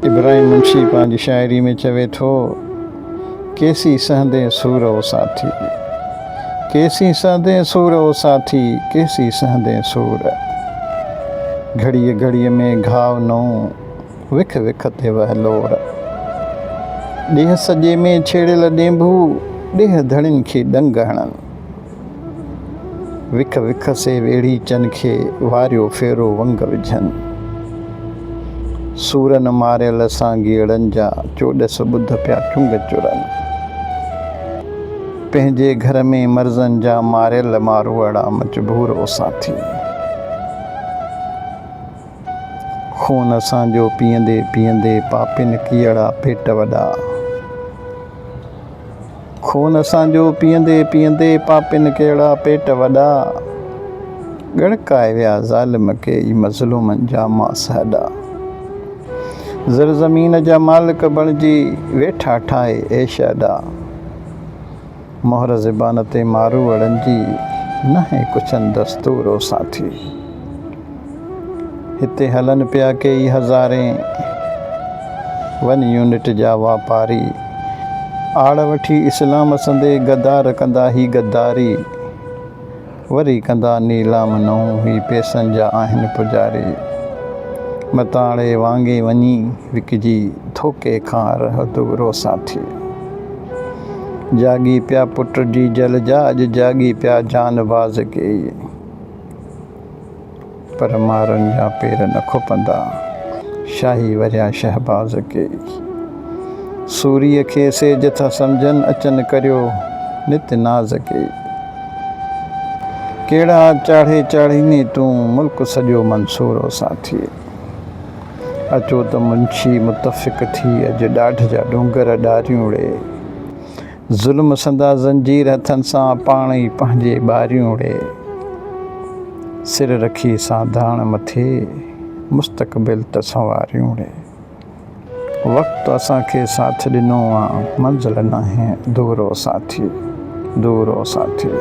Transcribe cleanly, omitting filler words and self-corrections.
इब्राहिम मुंशी पंहिंजी शाइरी में चवे थो, केसी सहंदे सूर ओ साथी, केसी सहंदे सूर ओ साथी, केसी सहंदे सूर। घड़ीअ घड़ीअ में घाव नओं, विख विख ते वहलोर। ॾींहं सॼे में छेड़ियल ॾेंभू, ॾींहं धड़ियुनि खे ॾंग हणनि। विख विख से वेड़ी चन खे वारियो फेरो वंग विझनि। सूरन मारियल साॻियड़नि जा चोॾस ॿुध पिया चुंग चुरनि। पंहिंजे घर में मर्ज़नि जा मारियल मारवाड़ा मजबूर ओ साथी। खून असांजो पीअंदे पीअंदे पापिन कीअड़ा पेट वॾा। खून असांजो पीअंदे पीअंदे पापिन कहिड़ा पेट वॾा। ॻणकाए विया ज़ालिम के ई मज़लूमनि जा मास हेॾा। ज़र ज़मीन जा मालिक बणिजी वेठा ठाहे ऐश अॾा। मोहर ज़बान ते मारवाड़नि जी नाहे कुझनि दस्तूर ओ साथी। हिते हलनि पिया कई हज़ारे वन यूनिट जा वापारी। आड़ वठी इस्लाम संदे गद्दार कंदा ही गद्दारी। वरी कंदा नीलाम नओं ही पैसनि जा आहिनि पुजारी। मताणे वांगे वञी विकिजी धोखे खां रह दूर ओ साथी। जागी पिया पुट जी जल जा, अॼु जागी पिया जानबाज़ के। पर मारनि जा पेर न खुपंदा, शाही वरिया शहबाज़ के। सूरीअ खे सेज था सम्झनि, अचनि करियो नित नाज़ के। कहिड़ा चाढ़े चाढ़ीनी तूं मुल्क सॼो मंसूर ओ साथी। अचो त मुंशी मुतफ़िक़ थी अॼु ॾाढ जा डूंगर ॾारियूं उड़े। ज़ुल्म संदा ज़ंजीर हथनि सां पाण ई पंहिंजे ॿारियूं उड़े। सिर रखी साधाण मथे मुस्तक़बिल त सवारियूं उड़े। वक़्तु असांखे साथ ॾिनो आहे, मंज़िल नाहे दूर ओ साथी, दूर ओ साथी।